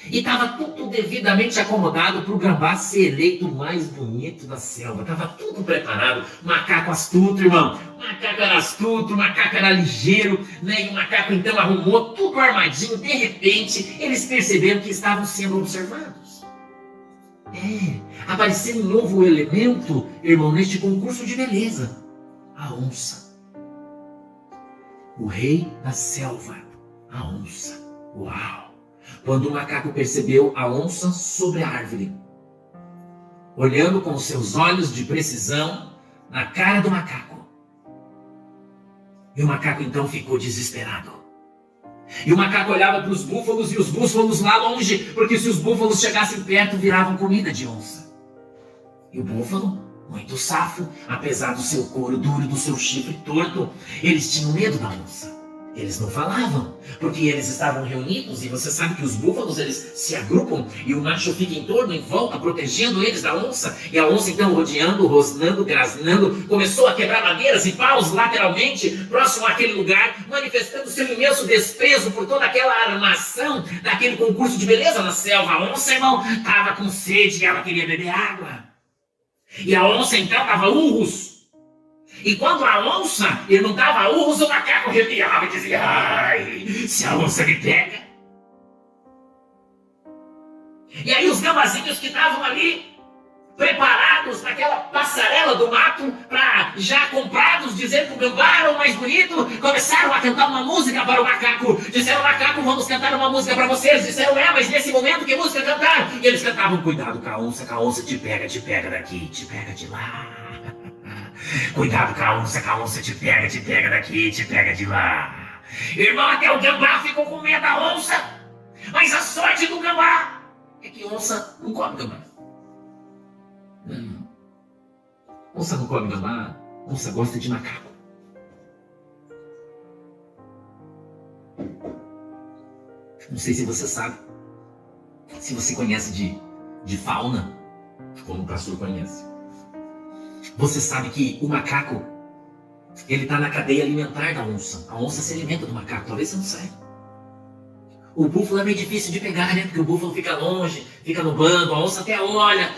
E estava tudo devidamente acomodado para o gambá ser eleito o mais bonito da selva. Estava tudo preparado. Macaco astuto, irmão. Macaco era astuto, macaco era ligeiro, né? E o macaco então arrumou tudo armadinho. De repente, eles perceberam que estavam sendo observados. Apareceu um novo elemento, irmão, neste concurso de beleza. A onça. O rei da selva. A onça. Uau! Quando o macaco percebeu a onça sobre a árvore, olhando com seus olhos de precisão na cara do macaco. E o macaco então ficou desesperado. E o macaco olhava para os búfalos e os búfalos lá longe, porque se os búfalos chegassem perto, viravam comida de onça. E o búfalo, muito safo, apesar do seu couro duro e do seu chifre torto, eles tinham medo da onça. Eles não falavam, porque eles estavam reunidos, e você sabe que os búfalos, eles se agrupam, e o macho fica em torno, em volta, protegendo eles da onça, e a onça então rodeando, rosnando, grasnando, começou a quebrar madeiras e paus lateralmente, próximo àquele lugar, manifestando seu imenso desprezo por toda aquela armação daquele concurso de beleza na selva. A onça, irmão, estava com sede e ela queria beber água. E a onça então dava urros. E quando a onça, ele não dava urros, o macaco arrepiava e dizia: ai, se a onça me pega. E aí os gambazinhos que estavam ali, preparados naquela passarela do mato, já comprados, dizendo que o gambá era o mais bonito, começaram a cantar uma música para o macaco. Disseram: macaco, vamos cantar uma música para vocês. Disseram: mas nesse momento que música cantar? E eles cantavam: cuidado com a onça te pega daqui, te pega de lá. Cuidado com a onça te pega daqui, te pega de lá. Irmão, até o gambá ficou com medo da onça. Mas a sorte do gambá é que onça não come gambá. Não. Onça não come gambá, onça gosta de macaco. Não sei se você sabe, se você conhece de fauna, como o pastor conhece. Você sabe que o macaco, ele está na cadeia alimentar da onça. A onça se alimenta do macaco, talvez você não saiba. O búfalo é meio difícil de pegar, né? Porque o búfalo fica longe, fica no bando, a onça até olha.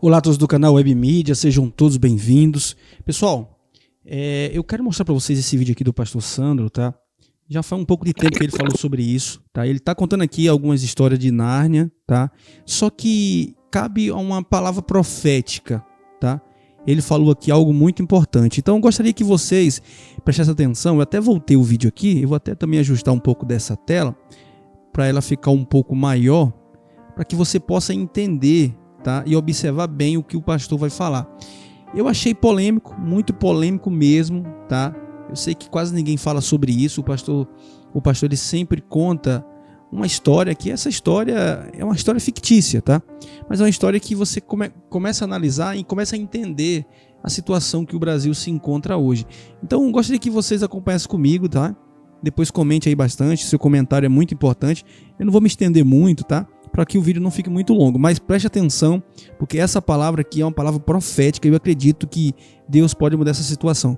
Olá a todos do canal Web Mídia, sejam todos bem-vindos. Pessoal, eu quero mostrar para vocês esse vídeo aqui do pastor Sandro, tá? Já faz um pouco de tempo que ele falou sobre isso, tá? Ele está contando aqui algumas histórias de Nárnia, tá? Só que cabe a uma palavra profética, tá? Ele falou aqui algo muito importante. Então eu gostaria que vocês prestassem atenção. Eu até voltei o vídeo aqui. Eu vou até também ajustar um pouco dessa tela para ela ficar um pouco maior, para que você possa entender, tá? E observar bem o que o pastor vai falar. Eu achei polêmico, muito polêmico mesmo, tá? Eu sei que quase ninguém fala sobre isso. O pastor ele sempre conta uma história que essa história é uma história fictícia, tá? Mas é uma história que você começa a analisar e começa a entender a situação que o Brasil se encontra hoje. Então, gostaria que vocês acompanhassem comigo, tá? Depois comente aí bastante, seu comentário é muito importante. Eu não vou me estender muito, tá? Para que o vídeo não fique muito longo, mas preste atenção, porque essa palavra aqui é uma palavra profética e eu acredito que Deus pode mudar essa situação.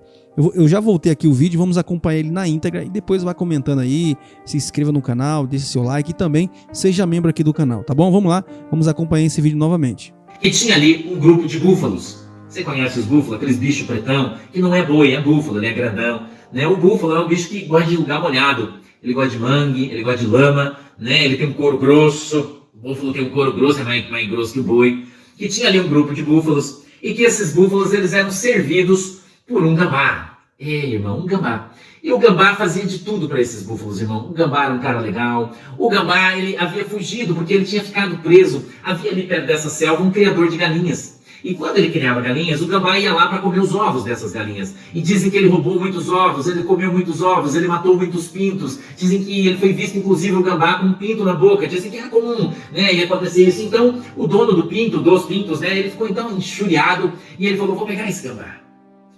Eu já voltei aqui o vídeo, vamos acompanhar ele na íntegra e depois vai comentando aí, se inscreva no canal, deixe seu like e também seja membro aqui do canal, tá bom? Vamos lá, vamos acompanhar esse vídeo novamente. E tinha ali um grupo de búfalos. Você conhece os búfalos, aqueles bichos pretão, que não é boi, é búfalo, ele é grandão, né? O búfalo é um bicho que gosta de lugar molhado, ele gosta de mangue, ele gosta de lama, né? Ele tem um couro grosso, o búfalo tem um couro grosso, é mais grosso que o boi. E tinha ali um grupo de búfalos, e que esses búfalos eles eram servidos por um gambá. Irmão, um gambá. E o gambá fazia de tudo para esses búfalos, irmão. O gambá era um cara legal. O gambá, ele havia fugido porque ele tinha ficado preso. Havia ali perto dessa selva um criador de galinhas. E quando ele criava galinhas, o gambá ia lá para comer os ovos dessas galinhas. E dizem que ele roubou muitos ovos, ele comeu muitos ovos, ele matou muitos pintos. Dizem que ele foi visto, inclusive, o gambá com um pinto na boca. Dizem que era comum, né? E acontecer isso. Então, o dono do pinto, dos pintos, né? Ele ficou então injuriado e ele falou: vou pegar esse gambá.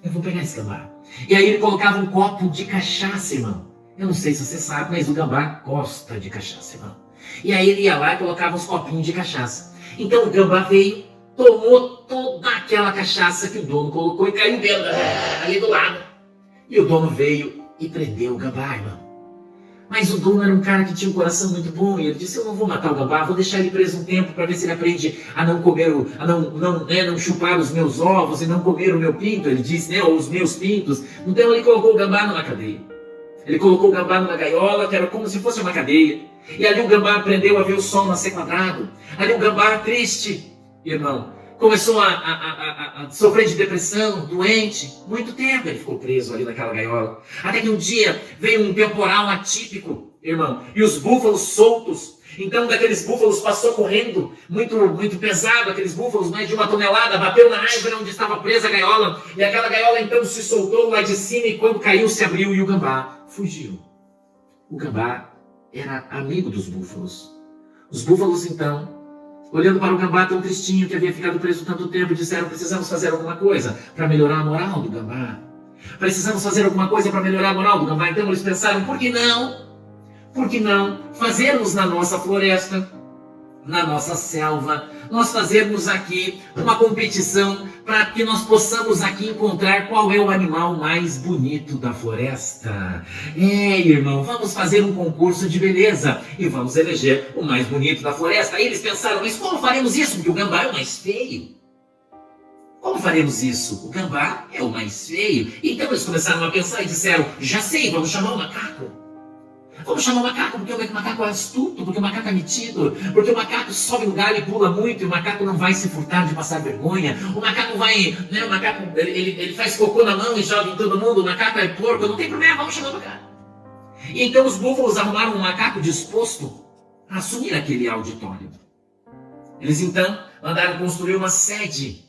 Eu vou pegar esse gambá. E aí ele colocava um copo de cachaça, irmão. Eu não sei se você sabe, mas o gambá gosta de cachaça, irmão. E aí ele ia lá e colocava uns copinhos de cachaça. Então o gambá veio, tomou toda aquela cachaça que o dono colocou e caiu dentro, ali do lado. E o dono veio e prendeu o gambá, irmão. Mas o dono era um cara que tinha um coração muito bom e ele disse, eu não vou matar o gambá, vou deixar ele preso um tempo para ver se ele aprende a não comer, não chupar os meus ovos e não comer o meu pinto, ele disse, né, ou os meus pintos. Então ele colocou o gambá numa cadeia. Ele colocou o gambá numa gaiola, que era como se fosse uma cadeia. E ali o gambá aprendeu a ver o sol nascer quadrado. Ali o gambá, triste, irmão, começou a sofrer de depressão, doente. Muito tempo ele ficou preso ali naquela gaiola. Até que um dia veio um temporal atípico, irmão, e os búfalos soltos. Então daqueles búfalos passou correndo, muito pesado, aqueles búfalos, mais de 1 tonelada, bateu na árvore onde estava presa a gaiola. E aquela gaiola então se soltou lá de cima e quando caiu se abriu e o gambá fugiu. O gambá era amigo dos búfalos. Os búfalos então, olhando para o gambá tão tristinho que havia ficado preso tanto tempo, disseram, precisamos fazer alguma coisa para melhorar a moral do gambá. Precisamos fazer alguma coisa para melhorar a moral do gambá. Então eles pensaram, por que não fazermos na nossa floresta, na nossa selva, nós fazermos aqui uma competição para que nós possamos aqui encontrar qual é o animal mais bonito da floresta. Irmão, vamos fazer um concurso de beleza e vamos eleger o mais bonito da floresta. Aí eles pensaram, mas como faremos isso? Porque o gambá é o mais feio. Como faremos isso? O gambá é o mais feio. Então eles começaram a pensar e disseram, já sei, vamos chamar o macaco. Vamos chamar o macaco, porque o macaco é astuto, porque o macaco é metido, porque o macaco sobe no galho e pula muito, e o macaco não vai se furtar de passar vergonha, o macaco vai, né, o macaco, ele faz cocô na mão e joga em todo mundo, o macaco é porco, não tem problema, vamos chamar o macaco. E então os búfalos arrumaram um macaco disposto a assumir aquele auditório. Eles então mandaram construir uma sede,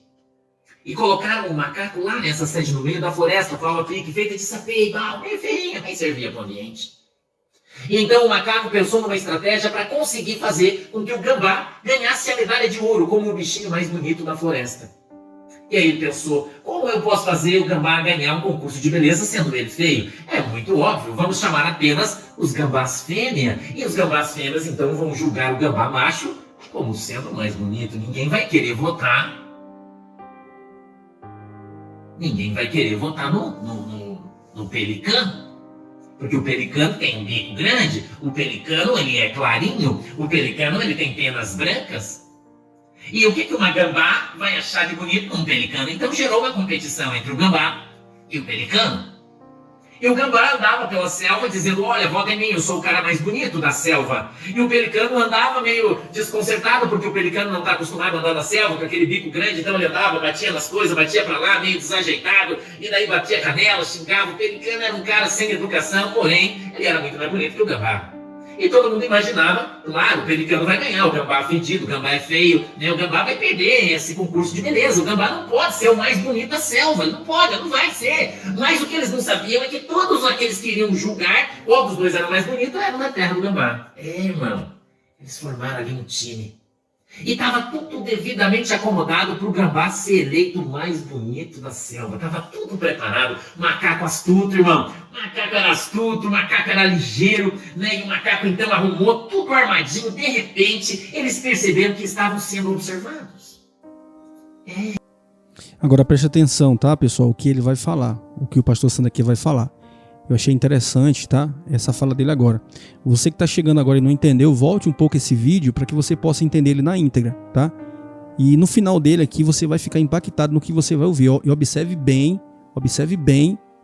e colocaram o macaco lá nessa sede no meio da floresta, com a pique feita de sapê e pau, bem feinha, bem servia para o ambiente. E então o macaco pensou numa estratégia para conseguir fazer com que o gambá ganhasse a medalha de ouro como o bichinho mais bonito da floresta. E aí ele pensou, como eu posso fazer o gambá ganhar um concurso de beleza sendo ele feio? É muito óbvio, vamos chamar apenas os gambás fêmea. E os gambás fêmeas então vão julgar o gambá macho como sendo o mais bonito. Ninguém vai querer votar no pelicano. Porque o pelicano tem um bico grande, o pelicano ele é clarinho, o pelicano ele tem penas brancas. E o que uma gambá vai achar de bonito num pelicano? Então gerou uma competição entre o gambá e o pelicano. E o gambá andava pela selva dizendo, olha, vota em mim, eu sou o cara mais bonito da selva. E o pelicano andava meio desconcertado, porque o pelicano não está acostumado a andar na selva, com aquele bico grande, então ele andava, batia nas coisas, batia para lá, meio desajeitado, e daí batia a canela, xingava. O pelicano era um cara sem educação, porém, ele era muito mais bonito que o gambá. E todo mundo imaginava, claro, o pelicano vai ganhar, o gambá é fedido, o gambá é feio, né? O gambá vai perder esse concurso de beleza, o gambá não pode ser o mais bonito da selva, ele não pode, não vai ser. Mas o que eles não sabiam é que todos aqueles que iriam julgar qual dos dois era mais bonito eram da terra do gambá. Irmão, eles formaram ali um time. E estava tudo devidamente acomodado para o gambá ser eleito o mais bonito da selva. Estava tudo preparado. Macaco astuto, irmão. Macaco era astuto, macaco era ligeiro, né? E o macaco então arrumou tudo armadinho. De repente, eles perceberam que estavam sendo observados. Agora preste atenção, tá, pessoal? O que ele vai falar. O que o pastor Sandro aqui vai falar. Eu achei interessante, tá? Essa fala dele agora. Você que está chegando agora e não entendeu, volte um pouco esse vídeo para que você possa entender ele na íntegra, tá? E no final dele aqui você vai ficar impactado no que você vai ouvir. E observe bem,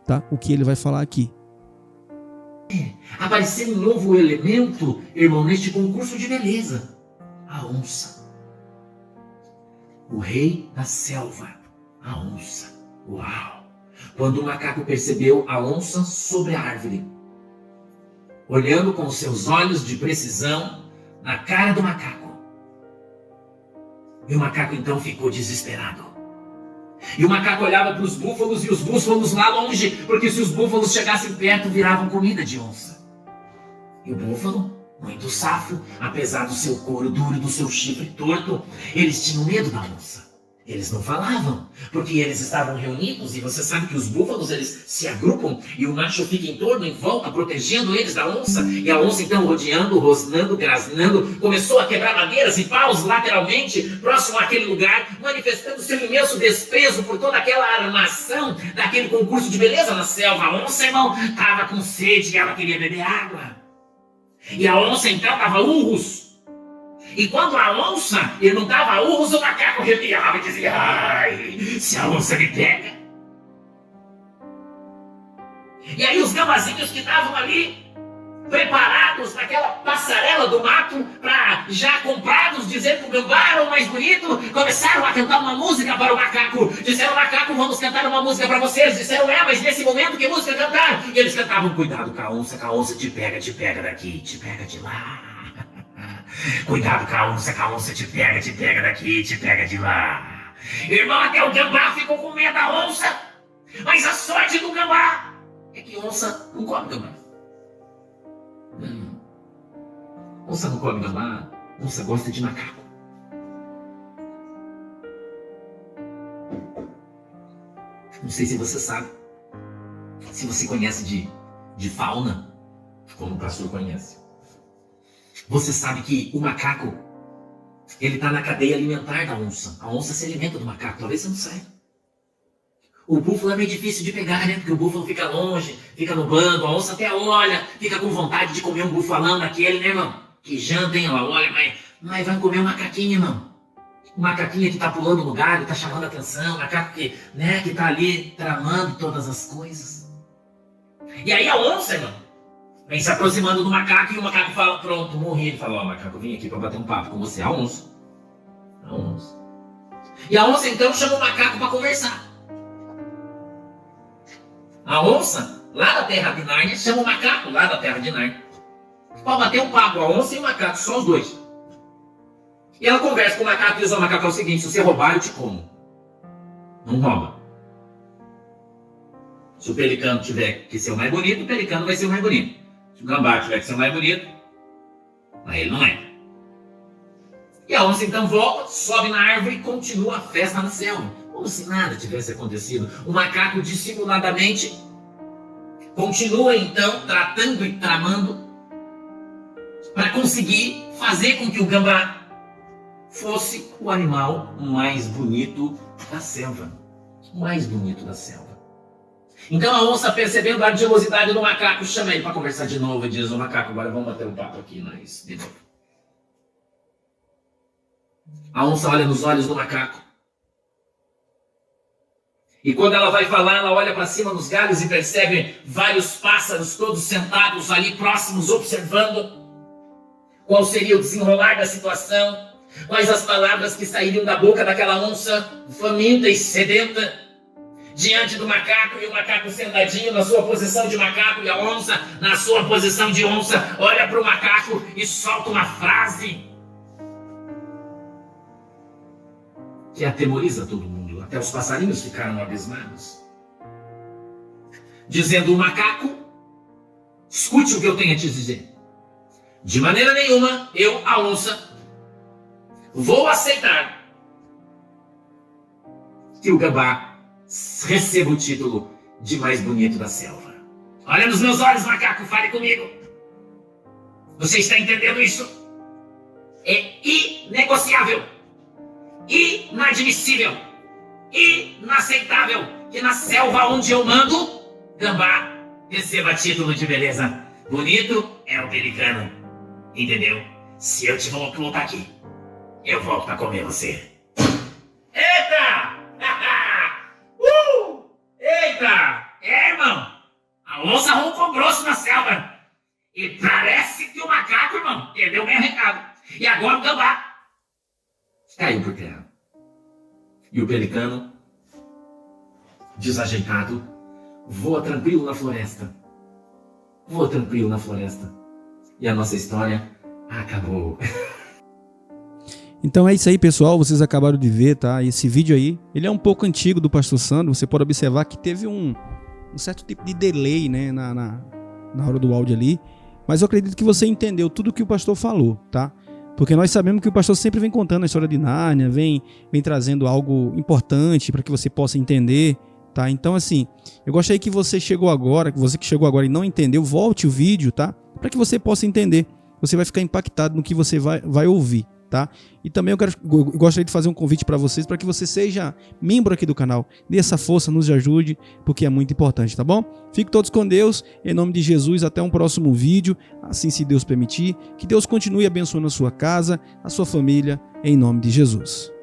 tá? O que ele vai falar aqui. Apareceu um novo elemento, irmão, neste concurso de beleza. A onça. O rei da selva. A onça. Uau! Quando o macaco percebeu a onça sobre a árvore, olhando com seus olhos de precisão na cara do macaco. E o macaco então ficou desesperado. E o macaco olhava para os búfalos e os búfalos lá longe, porque se os búfalos chegassem perto, viravam comida de onça. E o búfalo, muito safo, apesar do seu couro duro e do seu chifre torto, eles tinham medo da onça. Eles não falavam, porque eles estavam reunidos, e você sabe que os búfalos, eles se agrupam, e o macho fica em torno, em volta, protegendo eles da onça, e a onça então rodeando, rosnando, grasnando, começou a quebrar madeiras e paus lateralmente, próximo àquele lugar, manifestando seu imenso desprezo por toda aquela armação daquele concurso de beleza na selva. A onça, irmão, estava com sede e ela queria beber água. E a onça então dava urros. E quando a onça ele não dava urros, o macaco arrepiava e dizia: ai, se a onça me pega. E aí os gambazinhos que estavam ali, preparados naquela passarela do mato, já comprados, dizendo que o gambá era o mais bonito, começaram a cantar uma música para o macaco. Disseram: macaco, vamos cantar uma música para vocês. Disseram: mas nesse momento que música cantar? E eles cantavam: cuidado com a onça te pega daqui, te pega de lá. Cuidado com a onça te pega daqui, te pega de lá. Irmão, até o gambá ficou com medo da onça. Mas a sorte do gambá é que onça não come gambá. Onça não come gambá, onça gosta de macaco. Não sei se você sabe, se você conhece de fauna, como o pastor conhece. Você sabe que o macaco, ele está na cadeia alimentar da onça. A onça se alimenta do macaco, talvez você não saiba. O búfalo é meio difícil de pegar, né? Porque o búfalo fica longe, fica no bando, a onça até olha, fica com vontade de comer um bufalão daquele, né, irmão? Que janta, hein? Ela olha, mas vai comer um macaquinho, irmão. O macaquinho que tá pulando no galho, tá chamando a atenção, o macaco que tá ali tramando todas as coisas. E aí a onça, irmão, vem se aproximando do macaco e o macaco fala: pronto, morri. Ele fala: ó, macaco, eu vim aqui pra bater um papo com você. A onça. A onça. E a onça então chama o macaco pra conversar. A onça, lá da terra de Nárnia, chama o macaco lá da terra de Nárnia para bater um papo, a onça e o macaco, só os dois. E ela conversa com o macaco e diz: ó, macaco, é o seguinte, se você roubar, eu te como. Não rouba. Se o pelicano tiver que ser o mais bonito, o pelicano vai ser o mais bonito. Se o gambá tiver que ser o mais bonito, mas ele não é. E a onça então volta, sobe na árvore e continua a festa na selva. Como se nada tivesse acontecido. O macaco dissimuladamente continua então tratando e tramando para conseguir fazer com que o gambá fosse o animal mais bonito da selva. O mais bonito da selva. Então a onça, percebendo a ardilosidade do macaco, chama ele para conversar de novo e diz: o macaco, agora vamos bater um papo aqui nós de novo. A onça olha nos olhos do macaco. E quando ela vai falar, ela olha para cima nos galhos e percebe vários pássaros todos sentados ali próximos, observando qual seria o desenrolar da situação, quais as palavras que sairiam da boca daquela onça faminta e sedenta, diante do macaco, e o macaco sentadinho na sua posição de macaco, e a onça na sua posição de onça, olha para o macaco e solta uma frase que atemoriza todo mundo. Até os passarinhos ficaram abismados. Dizendo: o macaco, escute o que eu tenho a te dizer. De maneira nenhuma, eu, a onça, vou aceitar que o gambá receba o título de mais bonito da selva. Olha nos meus olhos, macaco, fale comigo. Você está entendendo isso? É inegociável, inadmissível, inaceitável que na selva onde eu mando, gambá receba título de beleza. Bonito é o pelicano, entendeu? Se eu te voltar aqui, eu volto pra comer você. Eita! Eita! É, irmão, a onça roncou grosso na selva. E parece que o macaco, irmão, perdeu bem o recado. E agora o gambá caiu por terra. E o pelicano, desajeitado, voa tranquilo na floresta. Voa tranquilo na floresta. E a nossa história acabou. Então é isso aí, pessoal. Vocês acabaram de ver, tá? Esse vídeo aí, ele é um pouco antigo do Pastor Sandro. Você pode observar que teve um certo tipo de delay, né, na hora do áudio ali. Mas eu acredito que você entendeu tudo que o pastor falou, tá? Porque nós sabemos que o pastor sempre vem contando a história de Nárnia, vem trazendo algo importante para que você possa entender, tá? Então, assim, eu gostaria que você que chegou agora e não entendeu, volte o vídeo, tá? Para que você possa entender. Você vai ficar impactado no que você vai ouvir, tá? E também eu gostaria de fazer um convite para vocês, para que você seja membro aqui do canal. Dê essa força, nos ajude, porque é muito importante, tá bom? Fiquem todos com Deus, em nome de Jesus, até um próximo vídeo, assim se Deus permitir. Que Deus continue abençoando a sua casa, a sua família, em nome de Jesus.